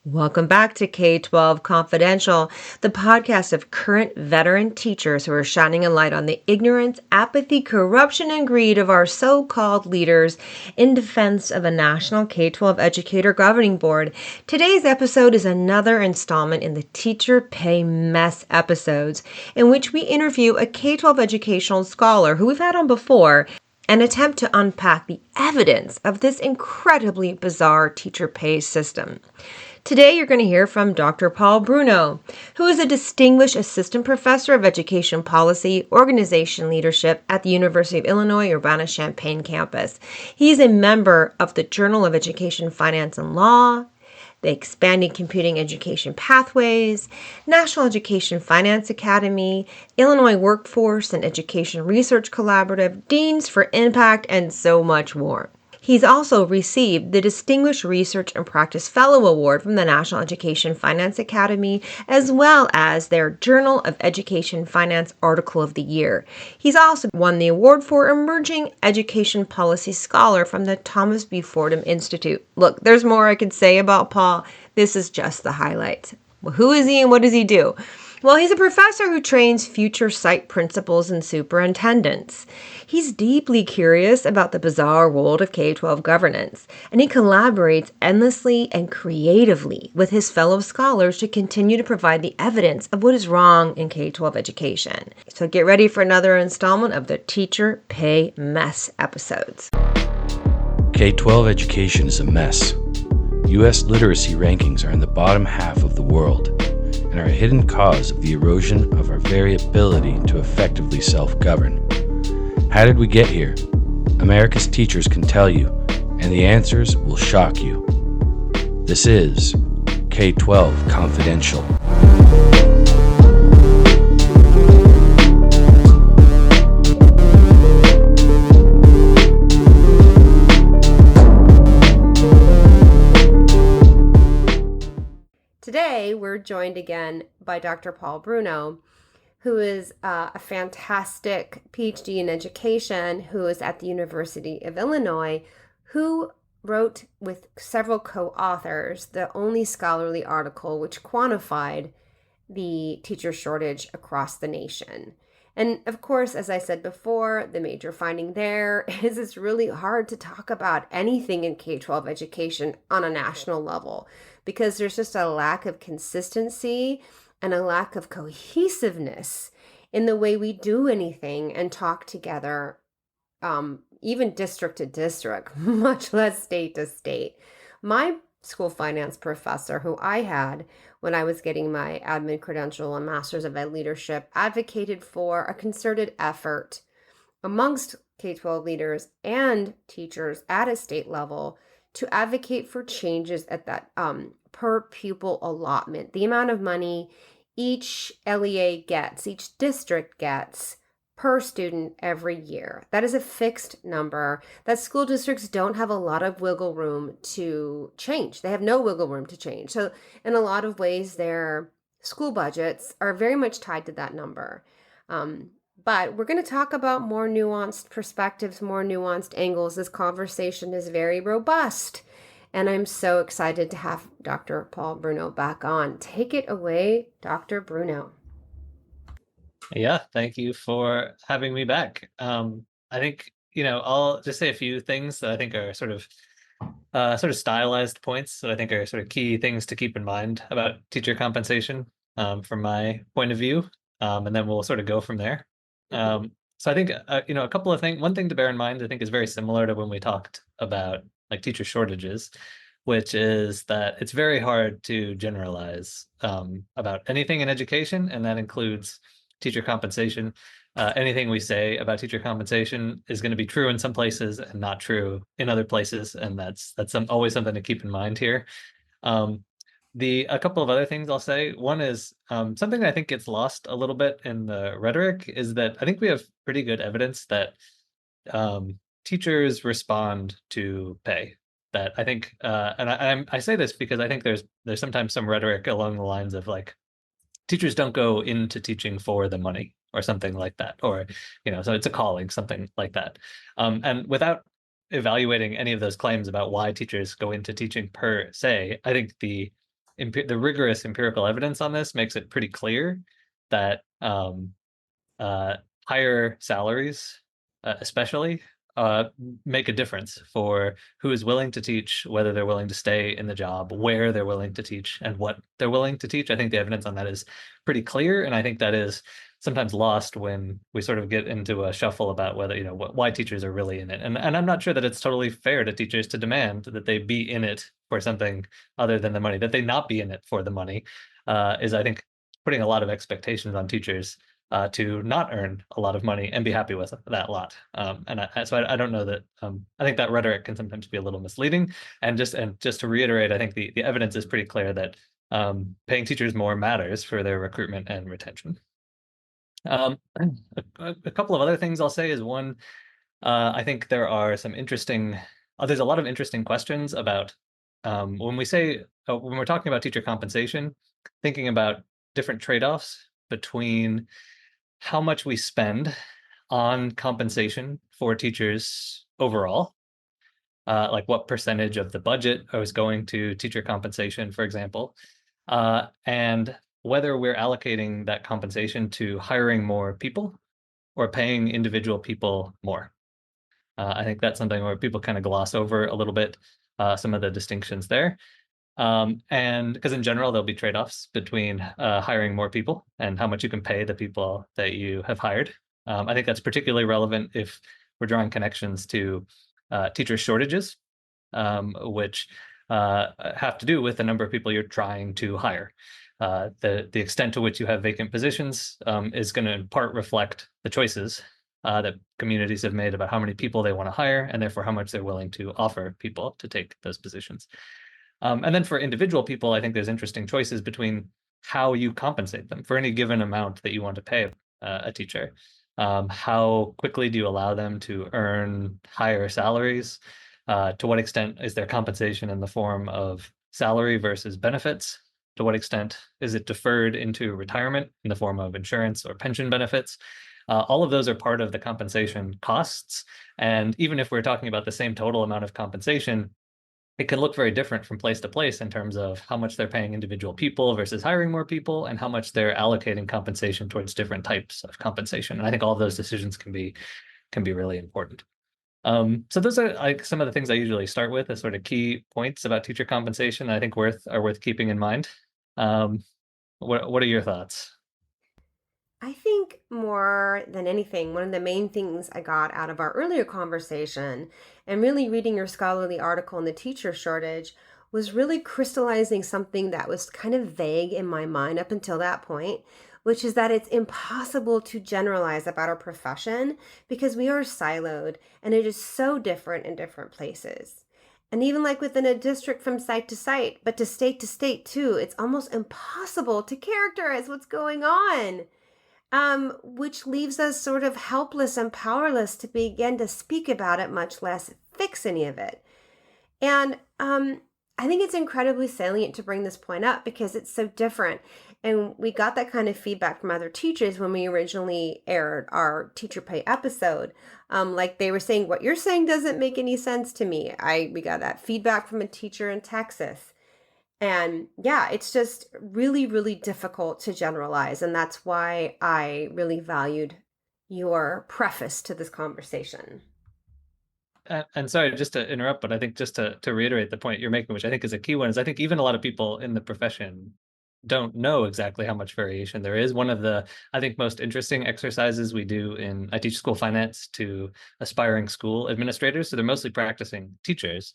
Welcome back to K-12 Confidential, the podcast of current veteran teachers who are shining a light on the ignorance, apathy, corruption, and greed of our so-called leaders in defense of a national K-12 educator governing board. Today's episode is another installment in the Teacher Pay Mess episodes, in which we interview a K-12 educational scholar who we've had on before and attempt to unpack the evidence of this incredibly bizarre teacher pay system. Today, you're going to hear from Dr. Paul Bruno, who is a distinguished assistant professor of education policy, organization leadership at the University of Illinois Urbana-Champaign campus. He's a member of the Journal of Education, Finance, and Law, the Expanding Computing Education Pathways, National Education Finance Academy, Illinois Workforce and Education Research Collaborative, Deans for Impact, and so much more. He's also received the Distinguished Research and Practice Fellow Award from the National Education Finance Academy, as well as their Journal of Education Finance Article of the Year. He's also won the award for Emerging Education Policy Scholar from the Thomas B. Fordham Institute. Look, there's more I could say about Paul. This is just the highlights. Well, who is he and what does he do? Well, he's a professor who trains future site principals and superintendents. He's deeply curious about the bizarre world of K-12 governance, and he collaborates endlessly and creatively with his fellow scholars to continue to provide the evidence of what is wrong in K-12 education. So get ready for another installment of the Teacher Pay Mess episodes. K-12 education is a mess. U.S. literacy rankings are in the bottom half of the world and are a hidden cause of the erosion of our very ability to effectively self-govern. How did we get here? America's teachers can tell you, and the answers will shock you. This is K-12 Confidential. Today, we're joined again by Dr. Paul Bruno, who is a fantastic PhD in education, who is at the University of Illinois, who wrote with several co-authors the only scholarly article which quantified the teacher shortage across the nation. And of course, as I said before, the major finding there is it's really hard to talk about anything in K-12 education on a national level because there's just a lack of consistency and a lack of cohesiveness in the way we do anything and talk together, even district to district, much less state to state. My school finance professor, who I had when I was getting my admin credential and master's of ed leadership, advocated for a concerted effort amongst K-12 leaders and teachers at a state level to advocate for changes at that per pupil allotment, the amount of money each LEA gets, each district gets per student every year. That is a fixed number that school districts don't have a lot of wiggle room to change. They have no wiggle room to change. So in a lot of ways, their school budgets are very much tied to that number. But we're going to talk about more nuanced perspectives, more nuanced angles. This conversation is very robust. And I'm so excited to have Dr. Paul Bruno back on. Take it away, Dr. Bruno. Yeah, thank you for having me back. I think, I'll just say a few things that I think are sort of stylized points that I think are sort of key things to keep in mind about teacher compensation from my point of view, and then we'll sort of go from there. So I think, a couple of things. One thing to bear in mind, I think, is very similar to when we talked about like teacher shortages, which is that it's very hard to generalize about anything in education, and that includes teacher compensation. Anything we say about teacher compensation is going to be true in some places and not true in other places, and that's always something to keep in mind here. A couple of other things I'll say. One is something that I think gets lost a little bit in the rhetoric is that I think we have pretty good evidence that teachers respond to pay. That I think, and I say this because I think there's sometimes some rhetoric along the lines of like, teachers don't go into teaching for the money or something like that, or so it's a calling, something like that. And without evaluating any of those claims about why teachers go into teaching per se, I think the the rigorous empirical evidence on this makes it pretty clear that uh, higher salaries, especially, make a difference for who is willing to teach, whether they're willing to stay in the job, where they're willing to teach, and what they're willing to teach. I think the evidence on that is pretty clear, and I think that is sometimes lost when we sort of get into a shuffle about whether, why teachers are really in it. And I'm not sure that it's totally fair to teachers to demand that they be in it for something other than the money, that they not be in it for the money, is, I think, putting a lot of expectations on teachers to not earn a lot of money and be happy with that lot. So I don't know that. I think that rhetoric can sometimes be a little misleading. And just to reiterate, I think the evidence is pretty clear that paying teachers more matters for their recruitment and retention. A couple of other things I'll say is, one, I think there are some interesting. There's a lot of interesting questions about when we're talking about teacher compensation, thinking about different trade-offs between how much we spend on compensation for teachers overall, like what percentage of the budget is going to teacher compensation, for example, and whether we're allocating that compensation to hiring more people or paying individual people more. I think that's something where people kind of gloss over a little bit, some of the distinctions there. And because in general, there'll be trade-offs between hiring more people and how much you can pay the people that you have hired. I think that's particularly relevant if we're drawing connections to teacher shortages, which have to do with the number of people you're trying to hire. The extent to which you have vacant positions is going to in part reflect the choices that communities have made about how many people they want to hire, and therefore how much they're willing to offer people to take those positions. And then for individual people, I think there's interesting choices between how you compensate them for any given amount that you want to pay a teacher. How quickly do you allow them to earn higher salaries? To what extent is their compensation in the form of salary versus benefits? To what extent is it deferred into retirement in the form of insurance or pension benefits? All of those are part of the compensation costs. And even if we're talking about the same total amount of compensation, it can look very different from place to place in terms of how much they're paying individual people versus hiring more people, and how much they're allocating compensation towards different types of compensation. And I think all of those decisions can be really important. So those are like some of the things I usually start with as sort of key points about teacher compensation I think are worth keeping in mind. What are your thoughts? I think more than anything, one of the main things I got out of our earlier conversation and really reading your scholarly article on the teacher shortage was really crystallizing something that was kind of vague in my mind up until that point, which is that it's impossible to generalize about our profession because we are siloed and it is so different in different places. And even like within a district from site to site, but to state too, it's almost impossible to characterize what's going on. Which leaves us sort of helpless and powerless to begin to speak about it, much less fix any of it. And I think it's incredibly salient to bring this point up because it's so different. And we got that kind of feedback from other teachers when we originally aired our teacher pay episode. Like they were saying, what you're saying doesn't make any sense to me. We got that feedback from a teacher in Texas. And yeah, it's just really, really difficult to generalize. And that's why I really valued your preface to this conversation. And sorry, just to interrupt, but I think just to reiterate the point you're making, which I think is a key one, is I think even a lot of people in the profession don't know exactly how much variation there is. One of the, I think, most interesting exercises we do I teach school finance to aspiring school administrators. So they're mostly practicing teachers.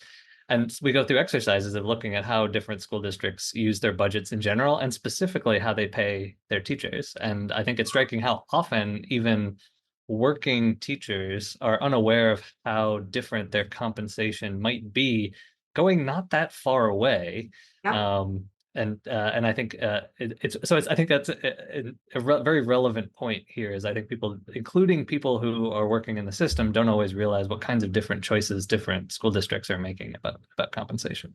And we go through exercises of looking at how different school districts use their budgets in general, and specifically how they pay their teachers. And I think it's striking how often even working teachers are unaware of how different their compensation might be going not that far away. Yep. And I think I think that's a very relevant point here. Is I think people, including people who are working in the system, don't always realize what kinds of different choices different school districts are making about compensation.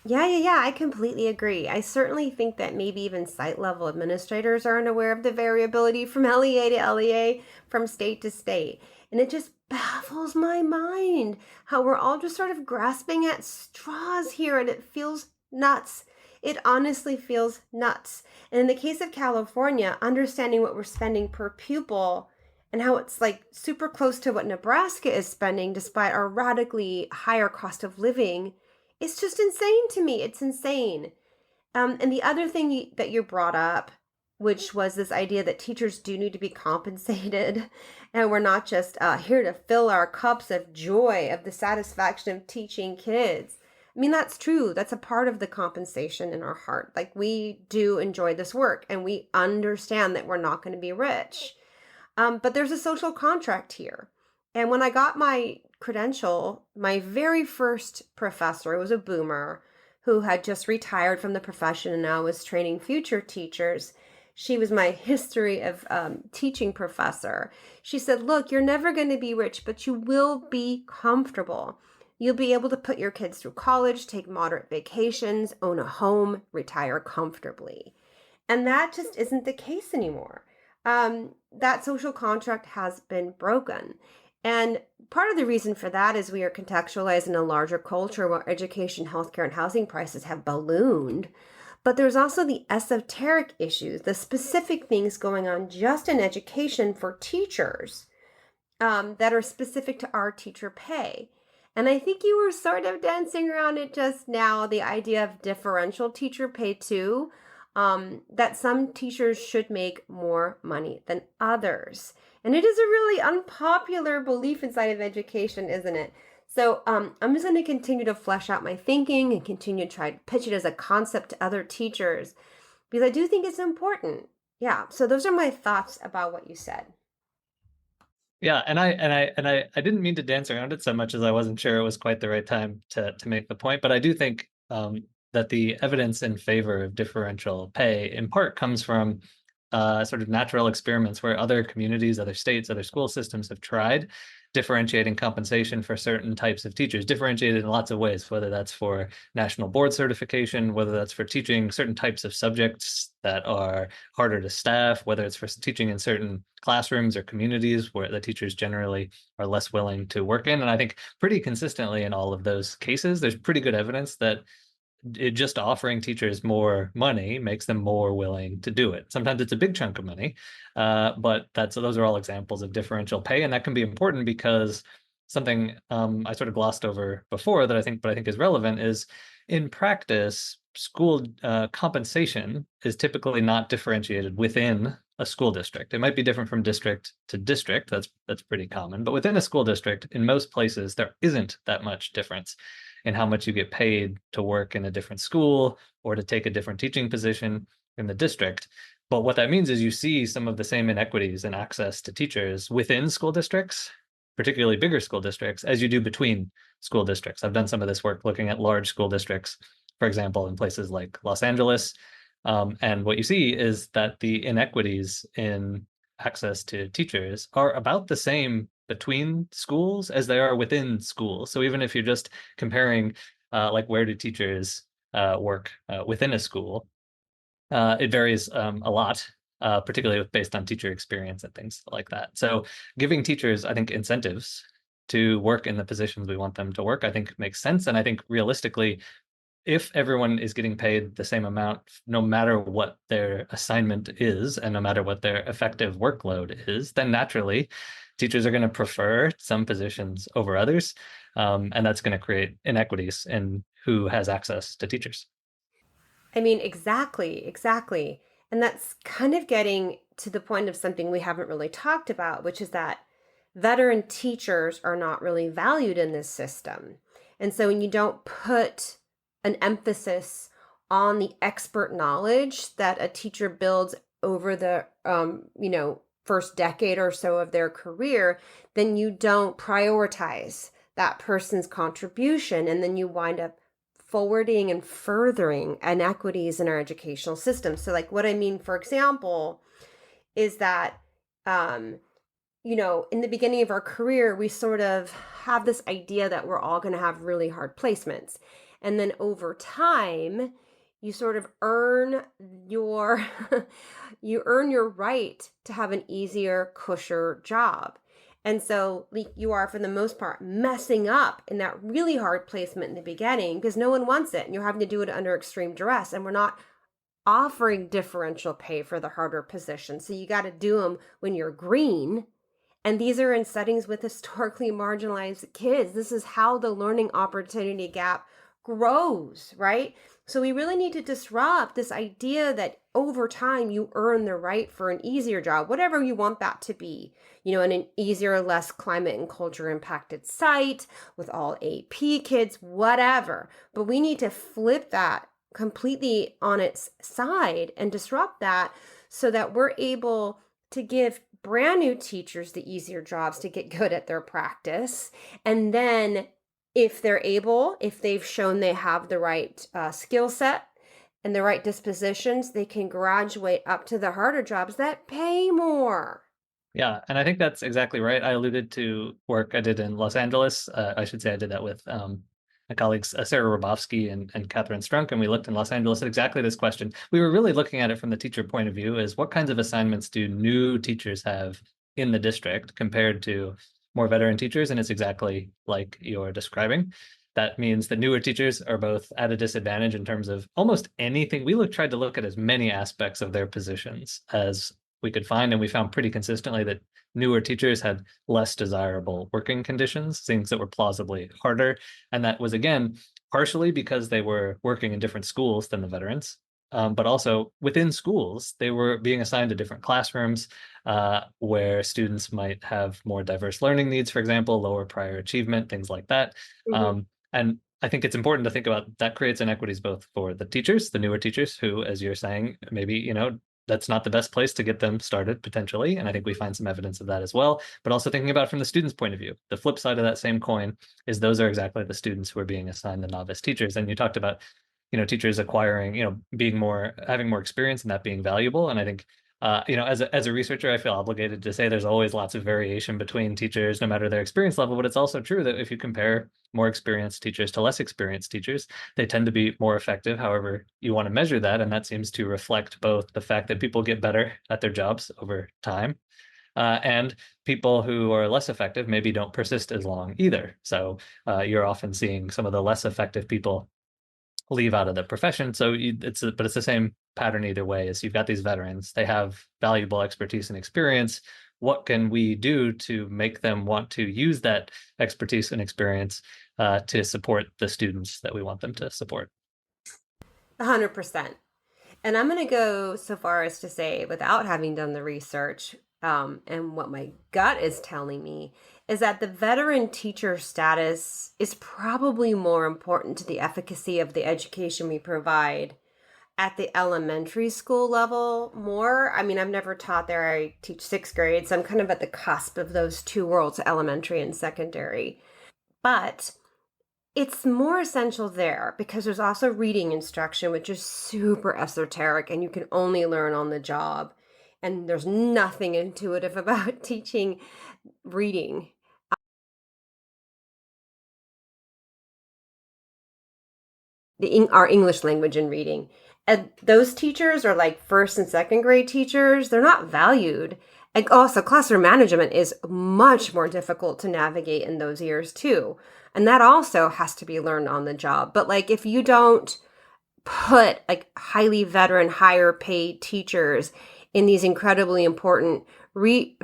Yeah. I completely agree. I certainly think that maybe even site level administrators aren't aware of the variability from LEA to LEA, from state to state. And it just baffles my mind how we're all just sort of grasping at straws here and it feels nuts. It honestly feels nuts. And in the case of California, understanding what we're spending per pupil and how it's like super close to what Nebraska is spending despite our radically higher cost of living, it's just insane to me. It's insane. And the other thing that you brought up, which was this idea that teachers do need to be compensated, and we're not just here to fill our cups of joy, of the satisfaction of teaching kids. I mean, that's true. That's a part of the compensation in our heart. Like, we do enjoy this work, and we understand that we're not going to be rich. But there's a social contract here. And when I got my credential, my very first professor was a boomer who had just retired from the profession and now was training future teachers. She was my history of teaching professor. She said, look, you're never going to be rich, but you will be comfortable. You'll be able to put your kids through college, take moderate vacations, own a home, retire comfortably. And that just isn't the case anymore. That social contract has been broken. And part of the reason for that is we are contextualized in a larger culture where education, healthcare, and housing prices have ballooned. But there's also the esoteric issues, the specific things going on just in education for teachers that are specific to our teacher pay. And I think you were sort of dancing around it just now, the idea of differential teacher pay too, that some teachers should make more money than others. And it is a really unpopular belief inside of education, isn't it? So I'm just going to continue to flesh out my thinking and continue to try to pitch it as a concept to other teachers because I do think it's important. Yeah, so those are my thoughts about what you said. Yeah, and I didn't mean to dance around it so much as I wasn't sure it was quite the right time to make the point, but I do think that the evidence in favor of differential pay in part comes from sort of natural experiments where other communities, other states, other school systems have tried differentiating compensation for certain types of teachers, differentiated in lots of ways, whether that's for national board certification, whether that's for teaching certain types of subjects that are harder to staff, whether it's for teaching in certain classrooms or communities where the teachers generally are less willing to work in. And I think pretty consistently in all of those cases, there's pretty good evidence that just offering teachers more money makes them more willing to do it. Sometimes it's a big chunk of money, but those are all examples of differential pay, and that can be important because something I sort of glossed over before that I think is relevant is in practice, school compensation is typically not differentiated within a school district. It might be different from district to district. That's pretty common, but within a school district, in most places, there isn't that much difference in how much you get paid to work in a different school or to take a different teaching position in the district. But what that means is you see some of the same inequities in access to teachers within school districts, particularly bigger school districts, as you do between school districts. I've done some of this work looking at large school districts, for example, in places like Los Angeles. And what you see is that the inequities in access to teachers are about the same between schools as they are within schools. So even if you're just comparing, like where do teachers work within a school, it varies a lot, particularly based on teacher experience and things like that. So giving teachers, I think, incentives to work in the positions we want them to work, I think makes sense. And I think realistically, if everyone is getting paid the same amount, no matter what their assignment is, and no matter what their effective workload is, then naturally teachers are going to prefer some positions over others. And that's going to create inequities in who has access to teachers. I mean, exactly, exactly. And that's kind of getting to the point of something we haven't really talked about, which is that veteran teachers are not really valued in this system. And so when you don't put an emphasis on the expert knowledge that a teacher builds over the first decade or so of their career, then you don't prioritize that person's contribution, and then you wind up forwarding and furthering inequities in our educational system. So like what I mean, for example, is that in the beginning of our career, we sort of have this idea that we're all going to have really hard placements. And then over time, you sort of earn you earn your right to have an easier, cushier job. And so you are, for the most part, messing up in that really hard placement in the beginning because no one wants it. And you're having to do it under extreme duress. And we're not offering differential pay for the harder positions. So you got to do them when you're green. And these are in settings with historically marginalized kids. This is how the learning opportunity gap grows, right? So we really need to disrupt this idea that over time you earn the right for an easier job, whatever you want that to be, in an easier, less climate and culture impacted site with all AP kids, whatever. But we need to flip that completely on its side and disrupt that so that we're able to give brand new teachers the easier jobs to get good at their practice. And then if they're able, if they've shown they have the right skill set and the right dispositions, they can graduate up to the harder jobs that pay more. Yeah, and I think that's exactly right. I alluded to work I did in Los Angeles. I should say I did that with my colleagues Sarah Robofsky and Catherine Strunk, and we looked in Los Angeles at exactly this question. We were really looking at it from the teacher point of view: is what kinds of assignments do new teachers have in the district compared to more veteran teachers? And it's exactly like you're describing. That means that newer teachers are both at a disadvantage in terms of almost anything. Tried to look at as many aspects of their positions as we could find, and we found pretty consistently that newer teachers had less desirable working conditions, things that were plausibly harder. And that was, again, partially because they were working in different schools than the veterans, but also within schools, they were being assigned to different classrooms where students might have more diverse learning needs, for example, lower prior achievement, things like that. Mm-hmm. And I think it's important to think about that creates inequities both for the teachers, the newer teachers, who, as you're saying, maybe, that's not the best place to get them started potentially. And I think we find some evidence of that as well, but also thinking about it from the student's point of view. The flip side of that same coin is those are exactly the students who are being assigned the novice teachers. And you talked about, teachers acquiring, having more experience and that being valuable. And I think, as a researcher, I feel obligated to say there's always lots of variation between teachers, no matter their experience level. But it's also true that if you compare more experienced teachers to less experienced teachers, they tend to be more effective, however you want to measure that. And that seems to reflect both the fact that people get better at their jobs over time, and people who are less effective maybe don't persist as long either. So you're often seeing some of the less effective people leave out of the profession. So it's the same pattern either way. Is you've got these veterans, they have valuable expertise and experience. What can we do to make them want to use that expertise and experience to support the students that we want them to support? 100%. And I'm going to go so far as to say, without having done the research, and what my gut is telling me is that the veteran teacher status is probably more important to the efficacy of the education we provide at the elementary school level more. I mean, I've never taught there. I teach sixth grade, so I'm kind of at the cusp of those two worlds, elementary and secondary. But it's more essential there because there's also reading instruction, which is super esoteric and you can only learn on the job. And there's nothing intuitive about teaching reading. Our English language and reading. And those teachers are like first and second grade teachers. They're not valued. And also classroom management is much more difficult to navigate in those years too. And that also has to be learned on the job. But like if you don't put like highly veteran, higher paid teachers in these incredibly important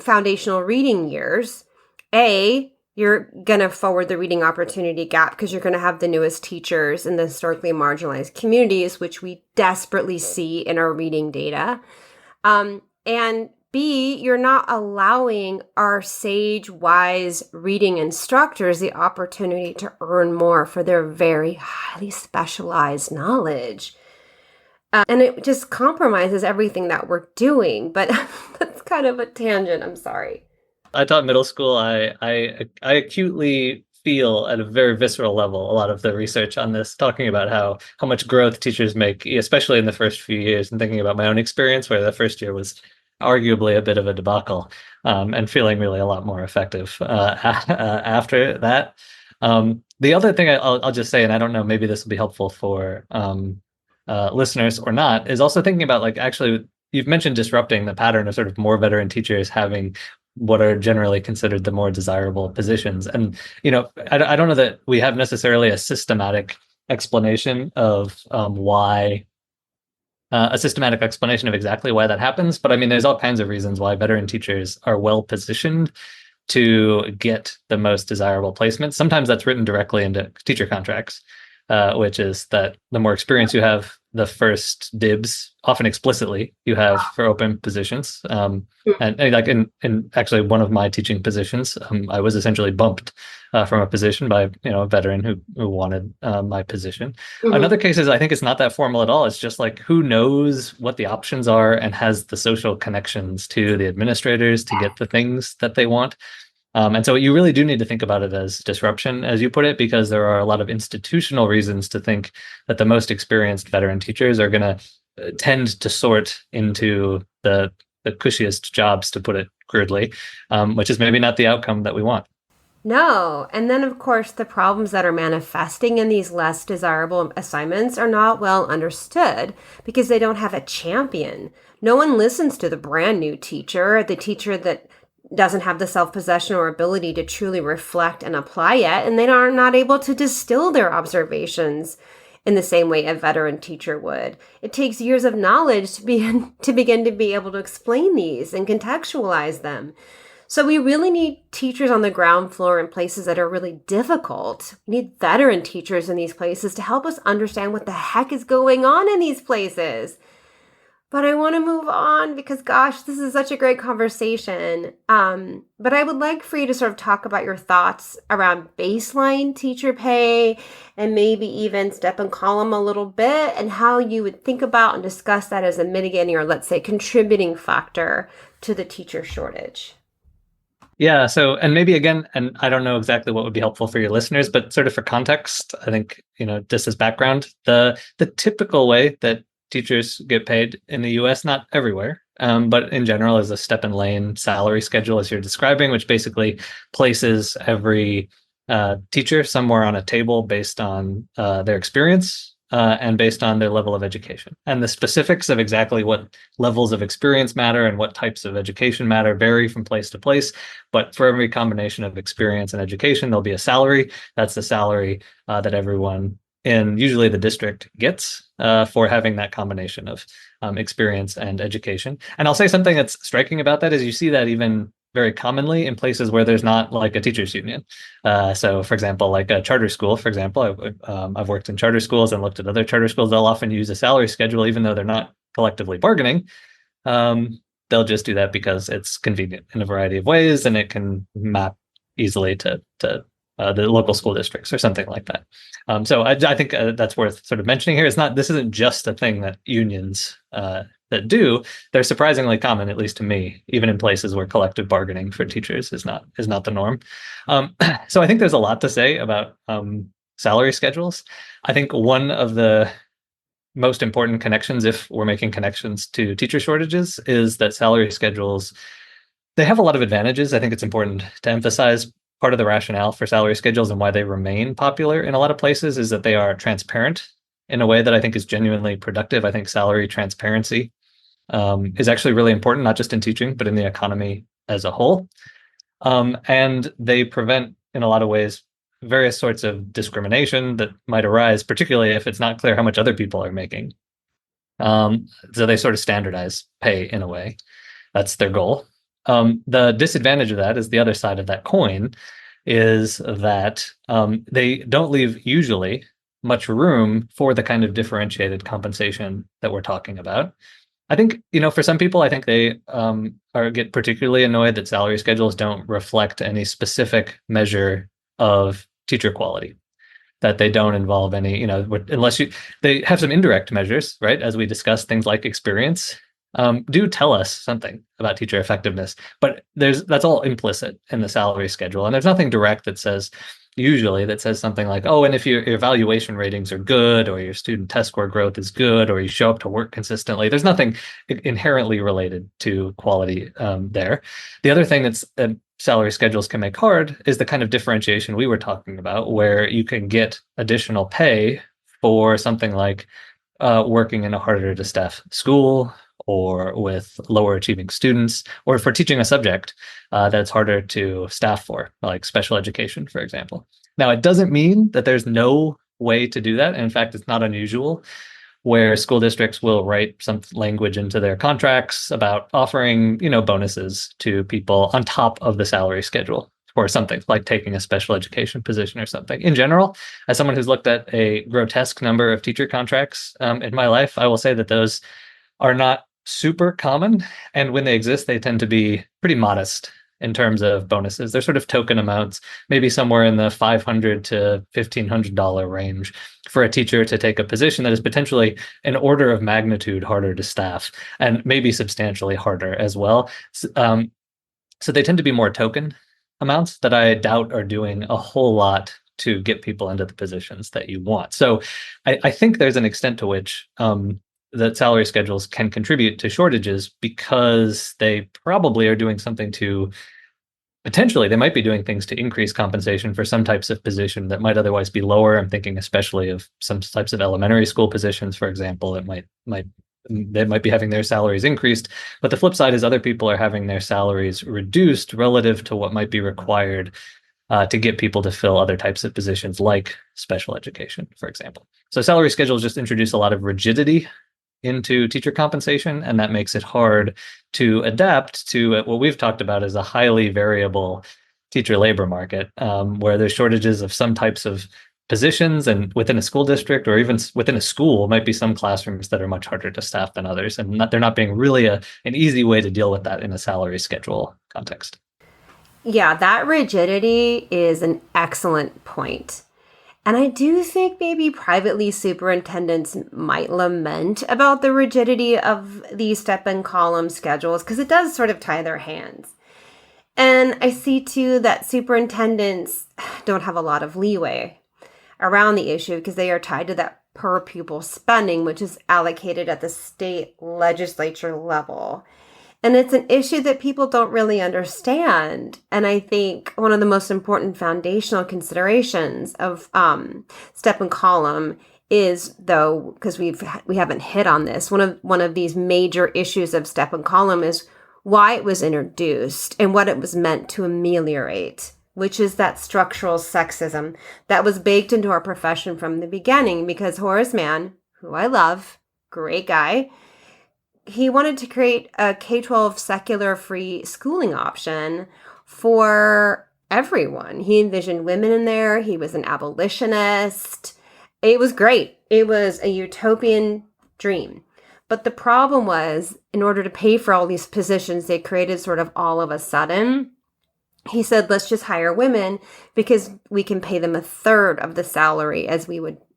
foundational reading years, you're going to forward the reading opportunity gap because you're going to have the newest teachers in the historically marginalized communities, which we desperately see in our reading data. And B, you're not allowing our sage, wise reading instructors the opportunity to earn more for their very highly specialized knowledge. And it just compromises everything that we're doing. But that's kind of a tangent. I'm sorry. I taught middle school. I acutely feel at a very visceral level a lot of the research on this, talking about how much growth teachers make, especially in the first few years, and thinking about my own experience where the first year was arguably a bit of a debacle, and feeling really a lot more effective after that. The other thing I'll just say, and I don't know, maybe this will be helpful for listeners or not, is also thinking about, like, actually, you've mentioned disrupting the pattern of sort of more veteran teachers having what are generally considered the more desirable positions. And, I don't know that we have necessarily a systematic explanation of why a systematic explanation of exactly why that happens. But I mean, there's all kinds of reasons why veteran teachers are well positioned to get the most desirable placements. Sometimes that's written directly into teacher contracts, which is that the more experience you have, the first dibs, often explicitly, you have for open positions. And like in actually one of my teaching positions, I was essentially bumped from a position by a veteran who wanted my position. In other cases, I think it's not that formal at all. It's just like who knows what the options are and has the social connections to the administrators to get the things that they want. And so you really do need to think about it as disruption, as you put it, because there are a lot of institutional reasons to think that the most experienced veteran teachers are going to tend to sort into the cushiest jobs, to put it crudely, which is maybe not the outcome that we want. No. And then, of course, the problems that are manifesting in these less desirable assignments are not well understood because they don't have a champion. No one listens to the brand new teacher, the teacher that doesn't have the self-possession or ability to truly reflect and apply yet, and they are not able to distill their observations in the same way a veteran teacher would. It takes years of knowledge to begin to be able to explain these and contextualize them. So we really need teachers on the ground floor in places that are really difficult. We need veteran teachers in these places to help us understand what the heck is going on in these places. But I want to move on because, gosh, this is such a great conversation. But I would like for you to sort of talk about your thoughts around baseline teacher pay and maybe even step and column a little bit and how you would think about and discuss that as a mitigating or, let's say, contributing factor to the teacher shortage. Yeah. So, and maybe again, and I don't know exactly what would be helpful for your listeners, but sort of for context, I think, just as background, the typical way that teachers get paid in the US, not everywhere, but in general, is a step and lane salary schedule, as you're describing, which basically places every teacher somewhere on a table based on their experience and based on their level of education. And the specifics of exactly what levels of experience matter and what types of education matter vary from place to place. But for every combination of experience and education, there'll be a salary. That's the salary that everyone in usually the district gets for having that combination of experience and education. And I'll say something that's striking about that is you see that even very commonly in places where there's not like a teachers union. So for example, like a charter school, for example, I've worked in charter schools and looked at other charter schools. They'll often use a salary schedule, even though they're not collectively bargaining. They'll just do that because it's convenient in a variety of ways, and it can map easily to the local school districts or something like that. So I think that's worth sort of mentioning here. This isn't just a thing that unions that do. They're surprisingly common, at least to me, even in places where collective bargaining for teachers is not the norm. So I think there's a lot to say about salary schedules. I think one of the most important connections, if we're making connections to teacher shortages, is that salary schedules, they have a lot of advantages. I think it's important to emphasize. Part of the rationale for salary schedules and why they remain popular in a lot of places is that they are transparent in a way that I think is genuinely productive. I think salary transparency is actually really important, not just in teaching, but in the economy as a whole. And they prevent, in a lot of ways, various sorts of discrimination that might arise, particularly if it's not clear how much other people are making. So they sort of standardize pay in a way. That's their goal. The disadvantage of that is the other side of that coin is that they don't leave usually much room for the kind of differentiated compensation that we're talking about. I think, for some people, I think they get particularly annoyed that salary schedules don't reflect any specific measure of teacher quality, that they don't involve any, unless they have some indirect measures, right? As we discussed, things like experience do tell us something about teacher effectiveness, but that's all implicit in the salary schedule. And there's nothing direct that says something like, oh, and if your evaluation ratings are good, or your student test score growth is good, or you show up to work consistently, there's nothing inherently related to quality there. The other thing that salary schedules can make hard is the kind of differentiation we were talking about, where you can get additional pay for something like working in a harder to staff school, or with lower achieving students, or for teaching a subject that's harder to staff for, like special education, for example. Now, it doesn't mean that there's no way to do that. And in fact, it's not unusual where school districts will write some language into their contracts about offering, bonuses to people on top of the salary schedule for something like taking a special education position or something. In general, as someone who's looked at a grotesque number of teacher contracts in my life, I will say that those are not super common. And when they exist, they tend to be pretty modest in terms of bonuses. They're sort of token amounts, maybe somewhere in the $500 to $1,500 range for a teacher to take a position that is potentially an order of magnitude harder to staff and maybe substantially harder as well. So they tend to be more token amounts that I doubt are doing a whole lot to get people into the positions that you want. So I think there's an extent to which that salary schedules can contribute to shortages because they probably are doing something to potentially, they might be doing things to increase compensation for some types of position that might otherwise be lower. I'm thinking especially of some types of elementary school positions, for example. They might be having their salaries increased, but the flip side is other people are having their salaries reduced relative to what might be required to get people to fill other types of positions like special education, for example. So salary schedules just introduce a lot of rigidity into teacher compensation, and that makes it hard to adapt to what we've talked about as a highly variable teacher labor market, where there's shortages of some types of positions, and within a school district or even within a school might be some classrooms that are much harder to staff than others, and they're not being really an easy way to deal with that in a salary schedule context. Yeah, that rigidity is an excellent point. And I do think maybe privately superintendents might lament about the rigidity of these step and column schedules because it does sort of tie their hands. And I see too that superintendents don't have a lot of leeway around the issue because they are tied to that per pupil spending, which is allocated at the state legislature level. And it's an issue that people don't really understand. And I think one of the most important foundational considerations of step and column is, though, because we haven't hit on this, one of these major issues of step and column is why it was introduced and what it was meant to ameliorate, which is that structural sexism that was baked into our profession from the beginning. Because Horace Mann, who I love, great guy, he wanted to create a K-12 secular free schooling option for everyone. He envisioned women in there. He was an abolitionist. It was great. It was a utopian dream. But the problem was, in order to pay for all these positions they created sort of all of a sudden, he said, let's just hire women because we can pay them a third of the salary as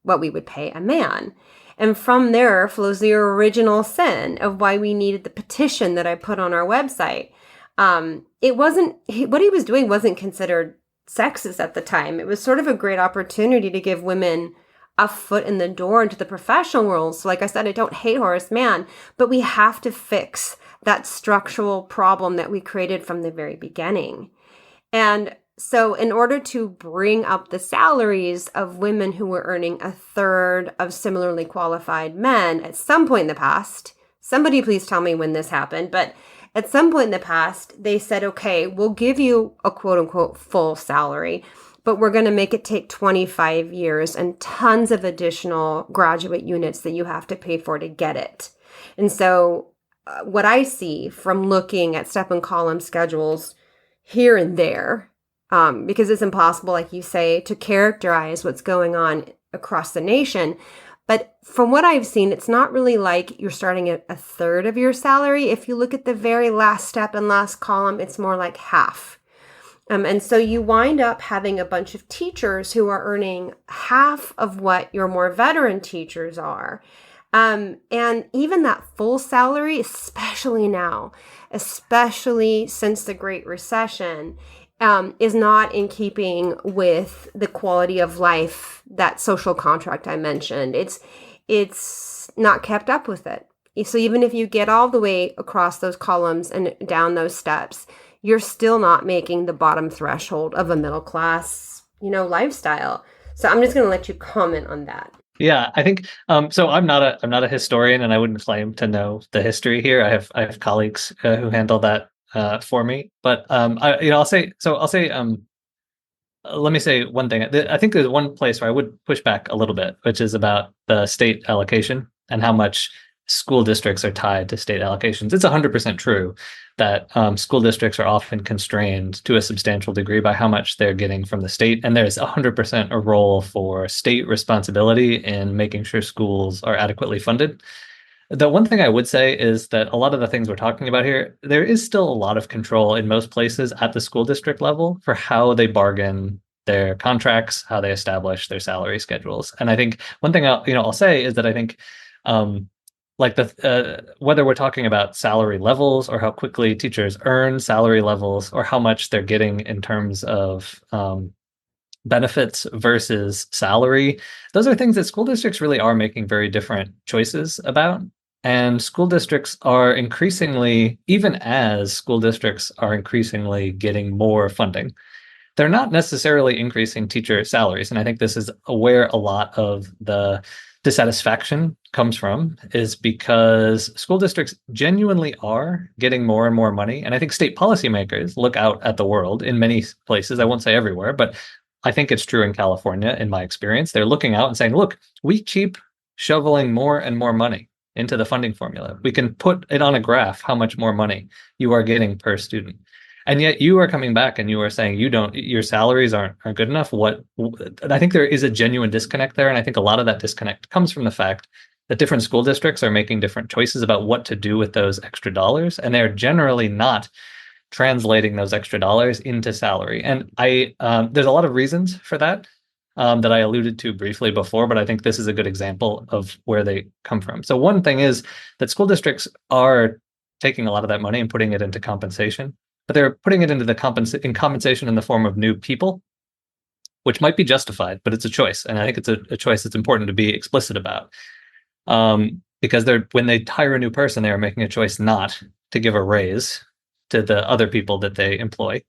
what we would pay a man. And from there flows the original sin of why we needed the petition that I put on our website. What he was doing wasn't considered sexist at the time. It was sort of a great opportunity to give women a foot in the door into the professional world. So like I said, I don't hate Horace Mann, but we have to fix that structural problem that we created from the very beginning. And so in order to bring up the salaries of women who were earning a third of similarly qualified men at some point in the past, somebody please tell me when this happened, but at some point in the past, they said, okay, we'll give you a quote unquote full salary, but we're going to make it take 25 years and tons of additional graduate units that you have to pay for to get it. And so what I see from looking at step and column schedules here and there, because it's impossible, like you say, to characterize what's going on across the nation. But from what I've seen, it's not really like you're starting at a third of your salary. If you look at the very last step and last column, it's more like half. And so you wind up having a bunch of teachers who are earning half of what your more veteran teachers are. And even that full salary, especially now, especially since the Great Recession, is not in keeping with the quality of life, that social contract I mentioned. It's not kept up with it. So even if you get all the way across those columns and down those steps, you're still not making the bottom threshold of a middle class, lifestyle. So I'm just going to let you comment on that. Yeah, I think so. I'm not a historian, and I wouldn't claim to know the history here. I have colleagues who handle that for me. But let me say one thing. I think there's one place where I would push back a little bit, which is about the state allocation and how much school districts are tied to state allocations. It's 100% true that school districts are often constrained to a substantial degree by how much they're getting from the state. And there's 100% a role for state responsibility in making sure schools are adequately funded. The one thing I would say is that a lot of the things we're talking about here, there is still a lot of control in most places at the school district level for how they bargain their contracts, how they establish their salary schedules. And I think one thing I'll say is that I think like whether we're talking about salary levels or how quickly teachers earn salary levels or how much they're getting in terms of benefits versus salary, those are things that school districts really are making very different choices about. And school districts are increasingly, even as school districts are increasingly getting more funding, they're not necessarily increasing teacher salaries. And I think this is where a lot of the dissatisfaction comes from, is because school districts genuinely are getting more and more money. And I think state policymakers look out at the world in many places. I won't say everywhere, but I think it's true in California, in my experience. They're looking out and saying, look, we keep shoveling more and more money into the funding formula. We can put it on a graph how much more money you are getting per student. And yet you are coming back and you are saying your salaries aren't good enough. I think there is a genuine disconnect there. And I think a lot of that disconnect comes from the fact that different school districts are making different choices about what to do with those extra dollars. And they're generally not translating those extra dollars into salary. And there's a lot of reasons for that that I alluded to briefly before, but I think this is a good example of where they come from. So one thing is that school districts are taking a lot of that money and putting it into compensation, but they're putting it into the compensation in the form of new people, which might be justified, but it's a choice. And I think it's a choice that's important to be explicit about. Because when they hire a new person, they are making a choice not to give a raise to the other people that they employ.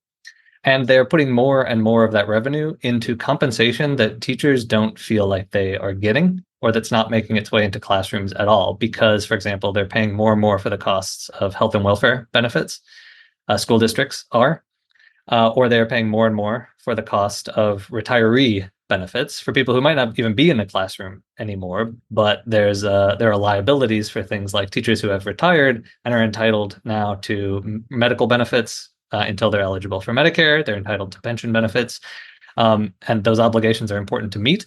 And they're putting more and more of that revenue into compensation that teachers don't feel like they are getting, or that's not making its way into classrooms at all. Because, for example, they're paying more and more for the costs of health and welfare benefits, school districts are, or they're paying more and more for the cost of retiree benefits for people who might not even be in the classroom anymore, but there are liabilities for things like teachers who have retired and are entitled now to medical benefits until they're eligible for Medicare. They're entitled to pension benefits, and those obligations are important to meet.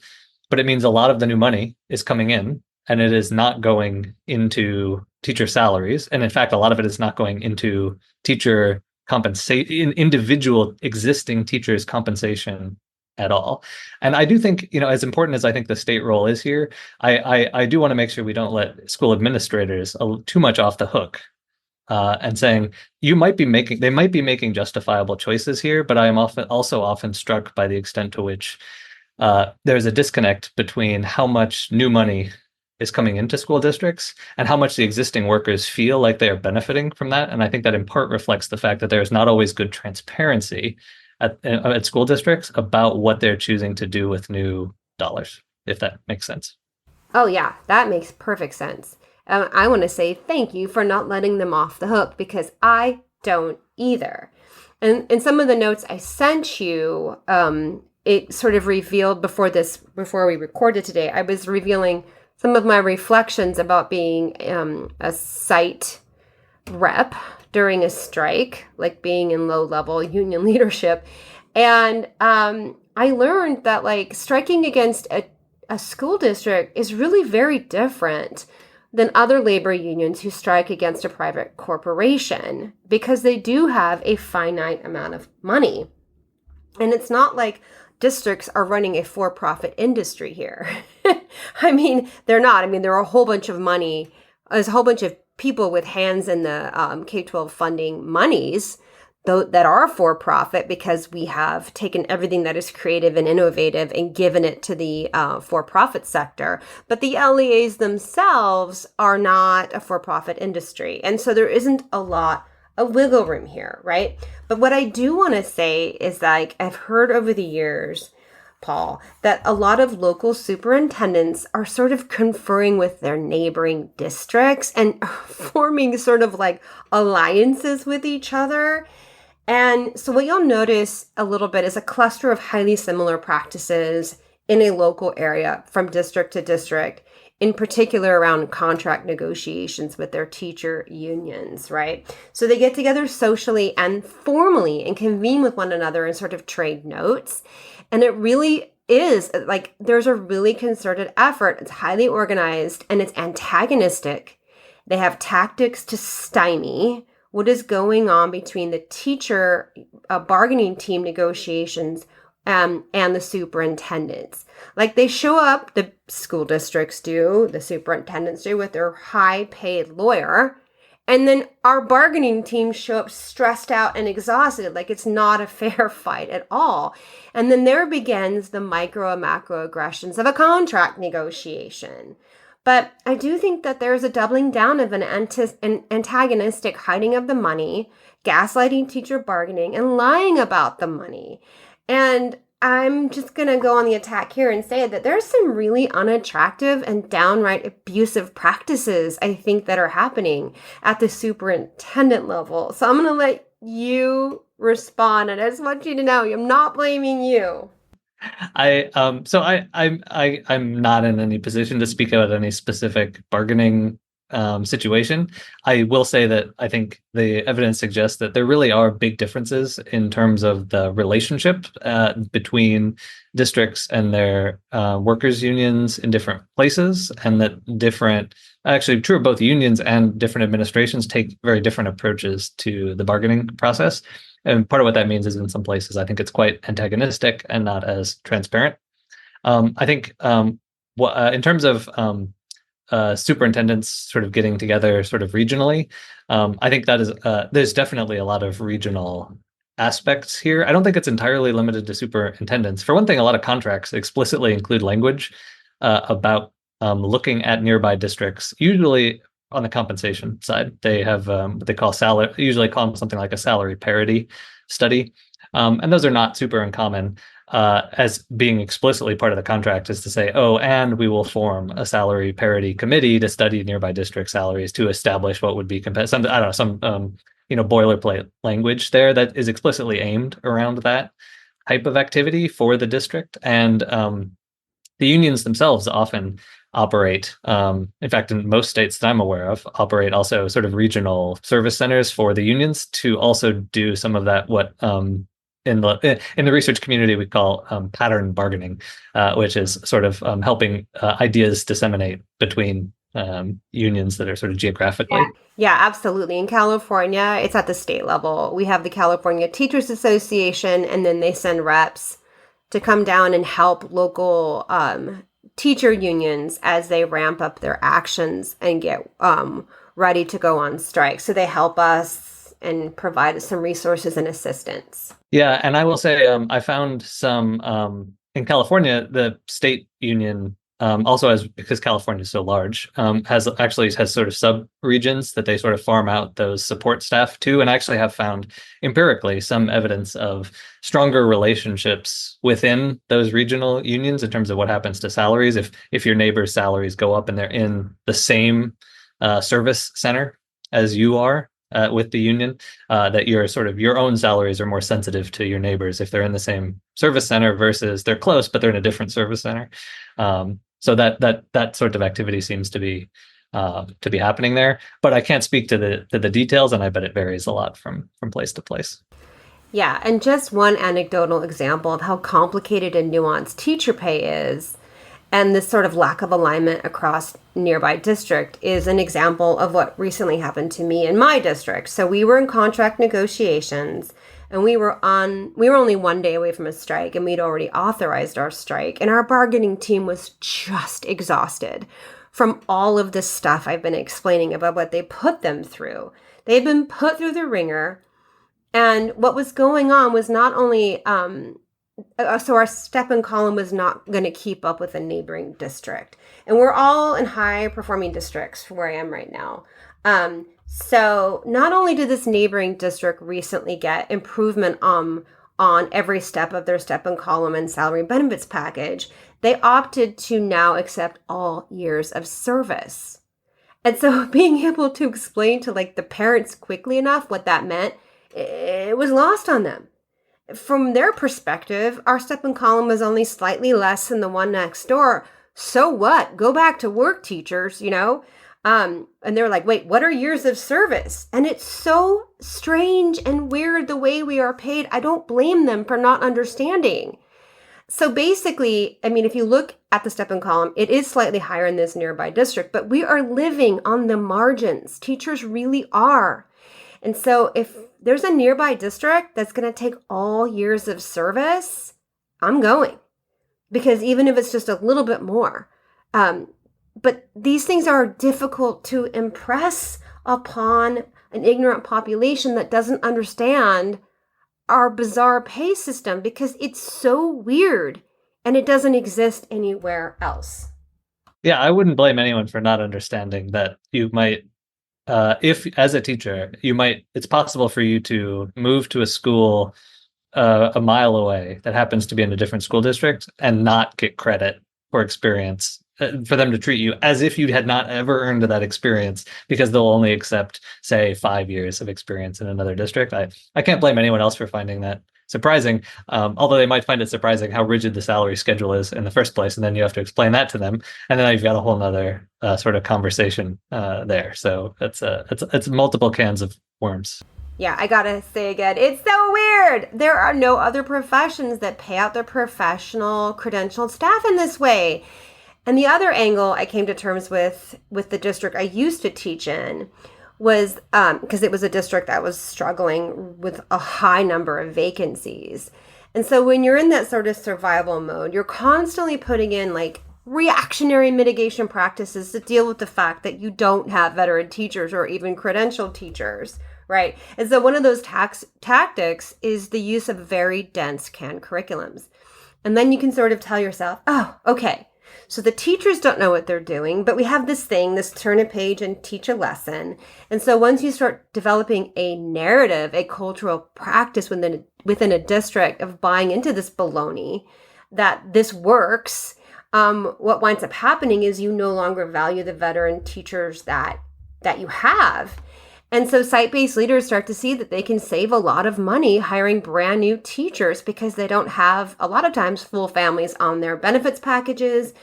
But it means a lot of the new money is coming in, and it is not going into teacher salaries, and in fact, a lot of it is not going into teacher compensation, individual existing teachers' compensation at all. And I do think, as important as I think the state role is here, I do want to make sure we don't let school administrators too much off the hook, and saying they might be making justifiable choices here, but I am often struck by the extent to which there's a disconnect between how much new money is coming into school districts and how much the existing workers feel like they are benefiting from that. And I think that in part reflects the fact that there's not always good transparency at school districts about what they're choosing to do with new dollars, if that makes sense. Oh, yeah, that makes perfect sense. I want to say thank you for not letting them off the hook, because I don't either. And in some of the notes I sent you, it sort of revealed before we recorded today, I was revealing some of my reflections about being a site rep during a strike, like being in low-level union leadership. And I learned that like striking against a school district is really very different than other labor unions who strike against a private corporation, because they do have a finite amount of money. And it's not like districts are running a for-profit industry here. I mean, they're not. I mean, there are a whole bunch of money. There's a whole bunch of people with hands in the K-12 funding monies that are for-profit, because we have taken everything that is creative and innovative and given it to the for-profit sector. But the LEAs themselves are not a for-profit industry. And so there isn't a lot of wiggle room here, right? But what I do want to say is, like, I've heard over the years Paul, that a lot of local superintendents are sort of conferring with their neighboring districts and forming sort of like alliances with each other. And so what you'll notice a little bit is a cluster of highly similar practices in a local area from district to district, in particular around contract negotiations with their teacher unions, right? So they get together socially and formally and convene with one another and sort of trade notes. And it really is like there's a really concerted effort. It's highly organized and it's antagonistic. They have tactics to stymie what is going on between the teacher bargaining team negotiations and the superintendents. Like they show up, the school districts do, the superintendents do with their high paid lawyer. And then our bargaining team show up stressed out and exhausted, like it's not a fair fight at all. And then there begins the micro and macro aggressions of a contract negotiation. But I do think that there's a doubling down of an antagonistic hiding of the money, gaslighting teacher bargaining, and lying about the money. And I'm just going to go on the attack here and say that there's some really unattractive and downright abusive practices, I think, that are happening at the superintendent level. So I'm going to let you respond. And I just want you to know I'm not blaming you. I'm not in any position to speak about any specific bargaining situation. I will say that I think the evidence suggests that there really are big differences in terms of the relationship between districts and their workers' unions in different places, and that actually true of both unions and different administrations take very different approaches to the bargaining process. And part of what that means is in some places, I think it's quite antagonistic and not as transparent. I think in terms of superintendents sort of getting together sort of regionally, I think that is there's definitely a lot of regional aspects here. I don't think it's entirely limited to superintendents. For one thing, a lot of contracts explicitly include language about looking at nearby districts, usually on the compensation side. They have what they call usually call them something like a salary parity study. And those are not super uncommon as being explicitly part of the contract, is to say, oh, and we will form a salary parity committee to study nearby district salaries to establish what would be some boilerplate language there that is explicitly aimed around that type of activity for the district. And the unions themselves often operate, in fact, in most states that I'm aware of, operate also sort of regional service centers for the unions to also do some of that, what in the research community we call pattern bargaining, which is sort of helping ideas disseminate between unions that are sort of geographically. Yeah, absolutely. In California, it's at the state level. We have the California Teachers Association, and then they send reps to come down and help local teacher unions as they ramp up their actions and get ready to go on strike. So they help us and provide some resources and assistance. Yeah, and I will say I found some in California, the state union also has, because California is so large, has sort of sub-regions that they sort of farm out those support staff to, and actually have found empirically some evidence of stronger relationships within those regional unions in terms of what happens to salaries. If your neighbor's salaries go up and they're in the same service center as you are with the union, that your own salaries are more sensitive to your neighbors if they're in the same service center versus they're close but they're in a different service center. So that sort of activity seems to be happening there, but I can't speak to the details, and I bet it varies a lot from place to place. Yeah, and just one anecdotal example of how complicated and nuanced teacher pay is, and this sort of lack of alignment across nearby district, is an example of what recently happened to me in my district. So we were in contract negotiations, and we were only one day away from a strike, and we'd already authorized our strike, and our bargaining team was just exhausted from all of this stuff I've been explaining about what they put them through. They'd been put through the ringer, and what was going on was not only so our step and column was not going to keep up with a neighboring district, and we're all in high performing districts where I am right now. So not only did this neighboring district recently get improvement on on every step of their step and column and salary benefits package, they opted to now accept all years of service. And so being able to explain to like the parents quickly enough what that meant, it was lost on them. From their perspective, our step and column was only slightly less than the one next door. So what? Go back to work, teachers, you know? And they were like, wait, what are years of service? And it's so strange and weird the way we are paid. I don't blame them for not understanding. So basically, I mean, if you look at the step and column, it is slightly higher in this nearby district, but we are living on the margins. Teachers really are. And so if there's a nearby district that's going to take all years of service, I'm going. Because even if it's just a little bit more. But these things are difficult to impress upon an ignorant population that doesn't understand our bizarre pay system because it's so weird and it doesn't exist anywhere else. Yeah, I wouldn't blame anyone for not understanding that you might, if as a teacher, it's possible for you to move to a school a mile away that happens to be in a different school district and not get credit for experience, for them to treat you as if you had not ever earned that experience because they'll only accept, say, 5 years of experience in another district. I can't blame anyone else for finding that surprising, although they might find it surprising how rigid the salary schedule is in the first place, and then you have to explain that to them, and then you've got a whole nother sort of conversation there. So it's multiple cans of worms. Yeah, I gotta say again, it's so weird. There are no other professions that pay out their professional credentialed staff in this way. And the other angle I came to terms with the district I used to teach in was because it was a district that was struggling with a high number of vacancies. And so when you're in that sort of survival mode, you're constantly putting in like reactionary mitigation practices to deal with the fact that you don't have veteran teachers or even credentialed teachers, right? And so one of those tactics is the use of very dense canned curriculums. And then you can sort of tell yourself, oh, okay, so the teachers don't know what they're doing, but we have this turn a page and teach a lesson. And so once you start developing a narrative, a cultural practice within a district of buying into this baloney, that this works, what winds up happening is you no longer value the veteran teachers that you have. And so site-based leaders start to see that they can save a lot of money hiring brand new teachers because they don't have, a lot of times, full families on their benefits packages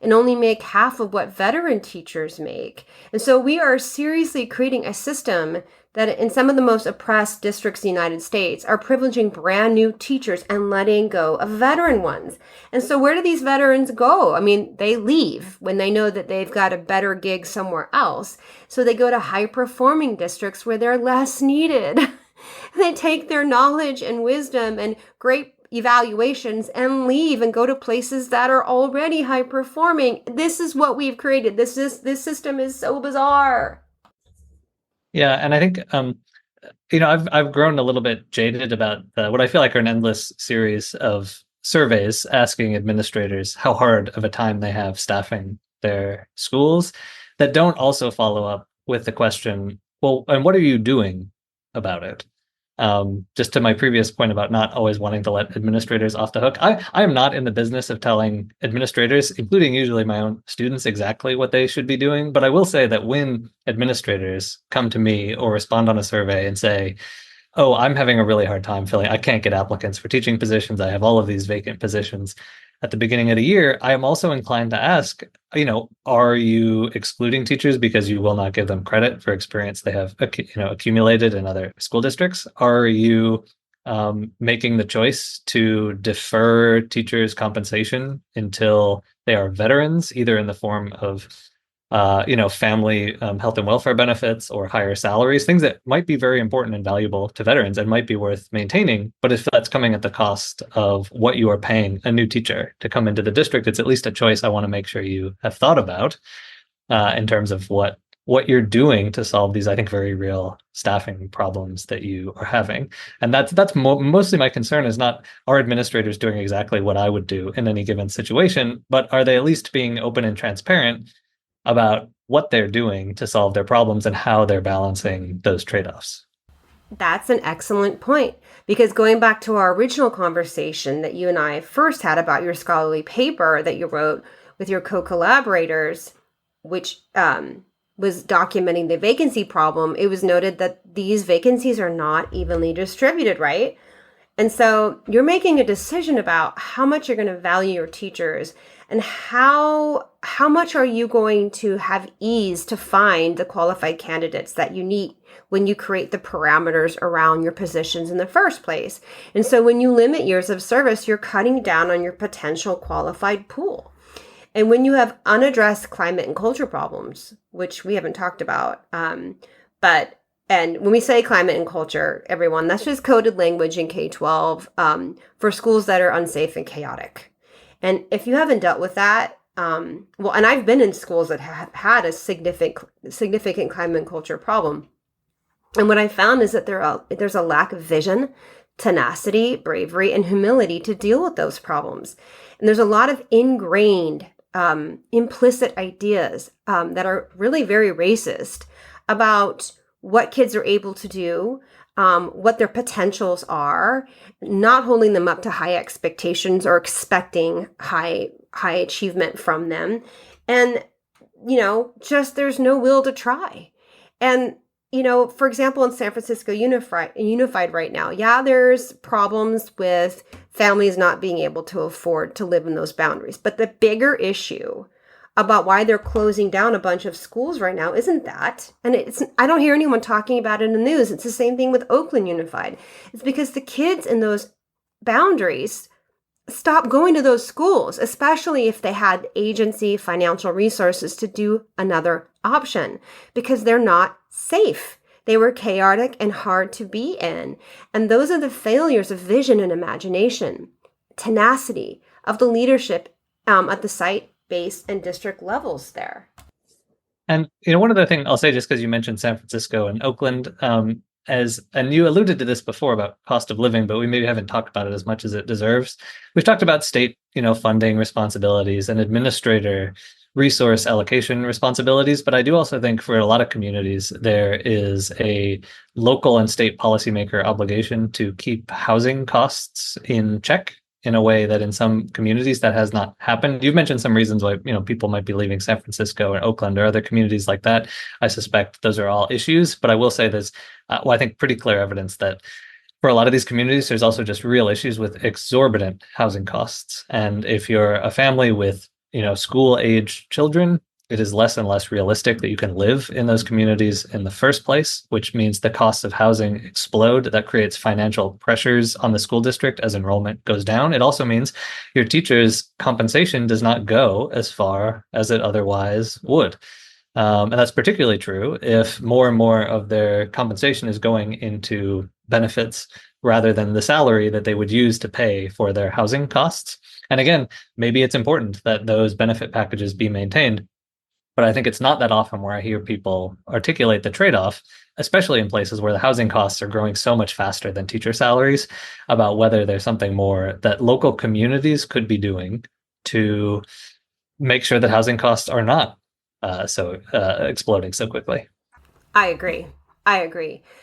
and only make half of what veteran teachers make. And so we are seriously creating a system that in some of the most oppressed districts in the United States are privileging brand new teachers and letting go of veteran ones. And so where do these veterans go? I mean, they leave when they know that they've got a better gig somewhere else. So they go to high-performing districts where they're less needed. They take their knowledge and wisdom and great evaluations and leave and go to places that are already high-performing. This is what we've created. This system is so bizarre. Yeah, and I think I've grown a little bit jaded about what I feel like are an endless series of surveys asking administrators how hard of a time they have staffing their schools that don't also follow up with the question, well, and what are you doing about it? Just to my previous point about not always wanting to let administrators off the hook. I am not in the business of telling administrators, including usually my own students, exactly what they should be doing. But I will say that when administrators come to me or respond on a survey and say, oh, I'm having a really hard time I can't get applicants for teaching positions. I have all of these vacant positions. At the beginning of the year, I am also inclined to ask, are you excluding teachers because you will not give them credit for experience they have, accumulated in other school districts? Are you making the choice to defer teachers' compensation until they are veterans, either in the form of family health and welfare benefits or higher salaries, things that might be very important and valuable to veterans and might be worth maintaining. But if that's coming at the cost of what you are paying a new teacher to come into the district, it's at least a choice I want to make sure you have thought about in terms of what you're doing to solve these, I think, very real staffing problems that you are having. And that's mostly my concern is not, are administrators doing exactly what I would do in any given situation, but are they at least being open and transparent about what they're doing to solve their problems and how they're balancing those trade-offs? That's an excellent point, because going back to our original conversation that you and I first had about your scholarly paper that you wrote with your co-collaborators, which was documenting the vacancy problem, it was noted that these vacancies are not evenly distributed, right? And so you're making a decision about how much you're going to value your teachers, and how much are you going to have ease to find the qualified candidates that you need when you create the parameters around your positions in the first place. And so when you limit years of service, you're cutting down on your potential qualified pool. And when you have unaddressed climate and culture problems, which we haven't talked about, and when we say climate and culture, everyone, that's just coded language in K-12 for schools that are unsafe and chaotic. And if you haven't dealt with that, and I've been in schools that have had a significant climate and culture problem. And what I found is that there's a lack of vision, tenacity, bravery, and humility to deal with those problems. And there's a lot of ingrained, implicit ideas that are really very racist about what kids are able to do, what their potentials are, not holding them up to high expectations or expecting high achievement from them. And, just there's no will to try. And, for example, in San Francisco Unified right now, there's problems with families not being able to afford to live in those boundaries. But the bigger issue about why they're closing down a bunch of schools right now isn't that. And I don't hear anyone talking about it in the news. It's the same thing with Oakland Unified. It's because the kids in those boundaries stop going to those schools, especially if they had agency, financial resources to do another option, because they're not safe. They were chaotic and hard to be in. And those are the failures of vision and imagination, tenacity of the leadership at the site, base, and district levels there. And one other thing I'll say, just because you mentioned San Francisco and Oakland, and you alluded to this before about cost of living, but we maybe haven't talked about it as much as it deserves. We've talked about state, funding responsibilities and administrator resource allocation responsibilities, but I do also think for a lot of communities, there is a local and state policymaker obligation to keep housing costs in check in a way that in some communities that has not happened. You've mentioned some reasons why people might be leaving San Francisco or Oakland or other communities like that. I suspect those are all issues, but I will say there's, I think, pretty clear evidence that for a lot of these communities, there's also just real issues with exorbitant housing costs. And if you're a family with school-age children, it is less and less realistic that you can live in those communities in the first place, which means the costs of housing explode. That creates financial pressures on the school district as enrollment goes down. It also means your teachers' compensation does not go as far as it otherwise would. And that's particularly true if more and more of their compensation is going into benefits rather than the salary that they would use to pay for their housing costs. And again, maybe it's important that those benefit packages be maintained. But I think it's not that often where I hear people articulate the trade-off, especially in places where the housing costs are growing so much faster than teacher salaries, about whether there's something more that local communities could be doing to make sure that housing costs are not exploding so quickly. I agree.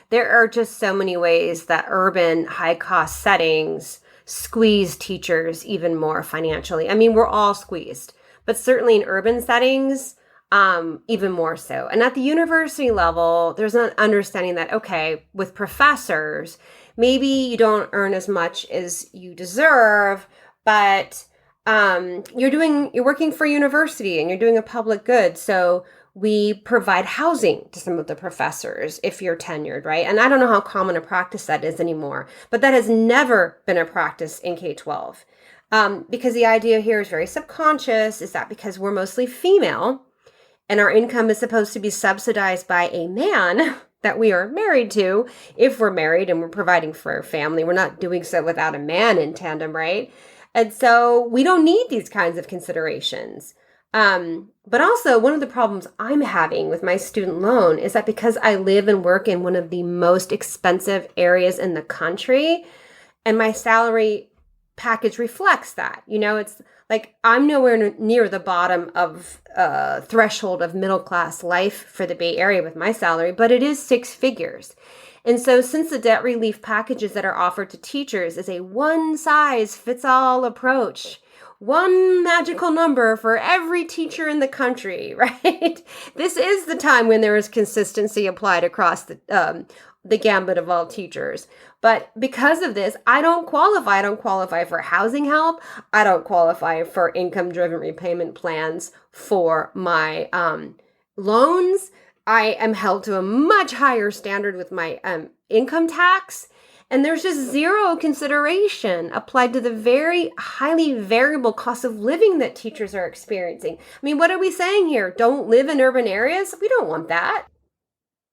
There are just so many ways that urban high-cost settings squeeze teachers even more financially. I mean, we're all squeezed, but certainly in urban settings, even more so. And at the university level, there's an understanding that, okay, with professors, maybe you don't earn as much as you deserve, but you're working for a university and you're doing a public good. So we provide housing to some of the professors if you're tenured, right? And I don't know how common a practice that is anymore, but that has never been a practice in K-12. Because the idea here is very subconscious, is that because we're mostly female, and our income is supposed to be subsidized by a man that we are married to. If we're married and we're providing for our family, we're not doing so without a man in tandem, right? And so we don't need these kinds of considerations. But also, one of the problems I'm having with my student loan is that because I live and work in one of the most expensive areas in the country, and my salary package reflects that. It's Like, I'm nowhere near the bottom of threshold of middle class life for the Bay Area with my salary, but it is 6 figures. And so, since the debt relief packages that are offered to teachers is a one size fits all approach, one magical number for every teacher in the country, right? This is the time when there is consistency applied across the gambit of all teachers. But because of this, I don't qualify. I don't qualify for housing help. I don't qualify for income-driven repayment plans for my loans. I am held to a much higher standard with my income tax. And there's just zero consideration applied to the very highly variable cost of living that teachers are experiencing. I mean, what are we saying here? Don't live in urban areas? We don't want that.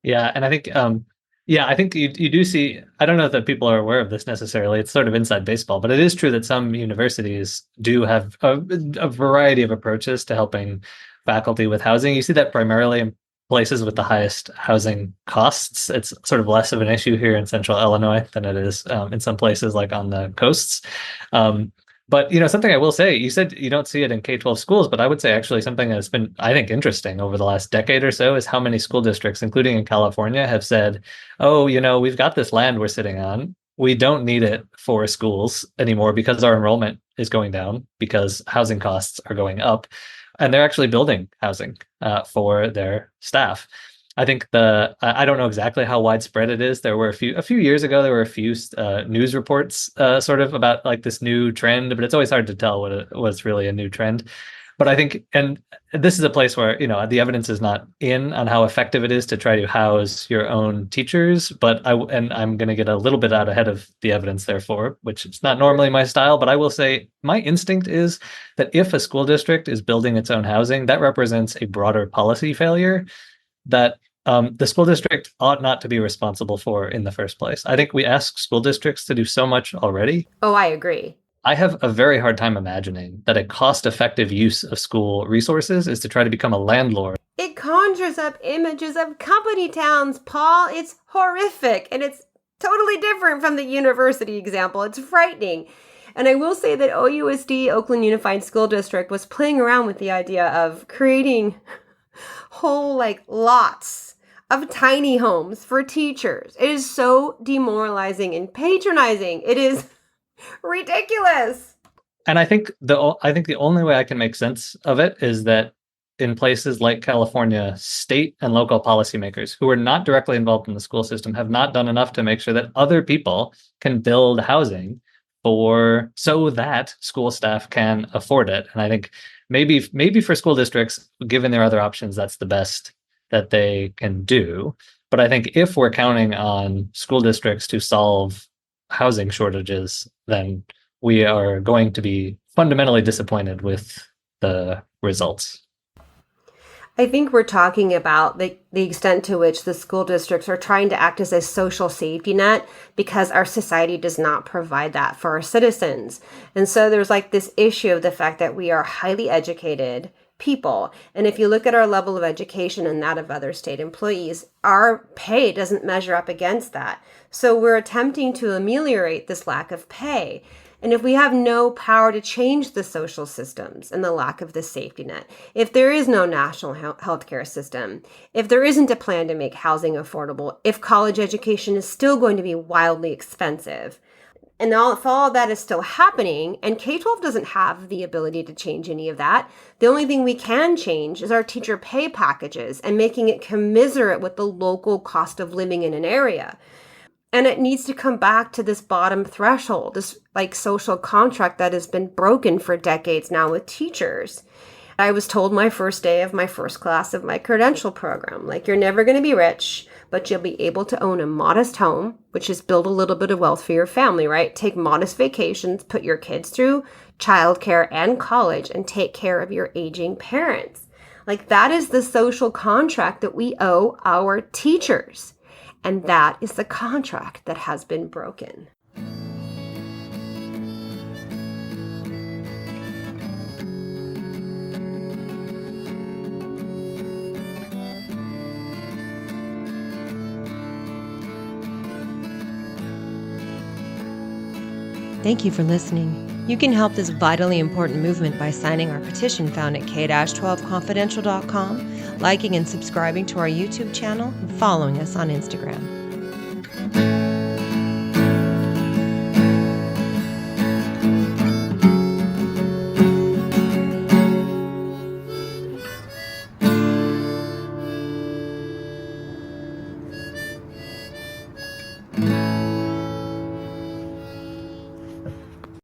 Yeah, and I think I think you do see, I don't know that people are aware of this necessarily. It's sort of inside baseball, but it is true that some universities do have a variety of approaches to helping faculty with housing. You see that primarily in places with the highest housing costs. It's sort of less of an issue here in central Illinois than it is in some places like on the coasts. But something I will say, you said you don't see it in K-12 schools, but I would say actually something that's been, I think, interesting over the last decade or so is how many school districts, including in California, have said, oh, we've got this land we're sitting on. We don't need it for schools anymore because our enrollment is going down because housing costs are going up. And they're actually building housing for their staff. I think I don't know exactly how widespread it is. There were a few years ago, there were a few news reports sort of about like this new trend, but it's always hard to tell what was really a new trend. But I think, and this is a place where, the evidence is not in on how effective it is to try to house your own teachers. But I'm going to get a little bit out ahead of the evidence, therefore, which is not normally my style. But I will say my instinct is that if a school district is building its own housing, that represents a broader policy failure that the school district ought not to be responsible for in the first place. I think we ask school districts to do so much already. Oh, I agree. I have a very hard time imagining that a cost-effective use of school resources is to try to become a landlord. It conjures up images of company towns, Paul. It's horrific, and it's totally different from the university example. It's frightening. And I will say that OUSD, Oakland Unified School District, was playing around with the idea of creating whole lots of tiny homes for teachers. It is so demoralizing and patronizing. It is ridiculous. And I think the only way I can make sense of it is that in places like California, state and local policymakers who are not directly involved in the school system have not done enough to make sure that other people can build housing so that school staff can afford it. And I think maybe for school districts, given their other options, that's the best that they can do. But I think if we're counting on school districts to solve housing shortages, then we are going to be fundamentally disappointed with the results. I think we're talking about the extent to which the school districts are trying to act as a social safety net because our society does not provide that for our citizens. And so there's this issue of the fact that we are highly educated people. And if you look at our level of education and that of other state employees, our pay doesn't measure up against that. So we're attempting to ameliorate this lack of pay. And if we have no power to change the social systems and the lack of the safety net, if there is no national healthcare system, if there isn't a plan to make housing affordable, if college education is still going to be wildly expensive, and if all that is still happening, and K-12 doesn't have the ability to change any of that, the only thing we can change is our teacher pay packages and making it commensurate with the local cost of living in an area. And it needs to come back to this bottom threshold, this social contract that has been broken for decades now with teachers. I was told my first day of my first class of my credential program, you're never going to be rich, but you'll be able to own a modest home, which is build a little bit of wealth for your family, right? Take modest vacations, put your kids through childcare and college, and take care of your aging parents. That is the social contract that we owe our teachers. And that is the contract that has been broken. Thank you for listening. You can help this vitally important movement by signing our petition found at k-12confidential.com, liking and subscribing to our YouTube channel, and following us on Instagram.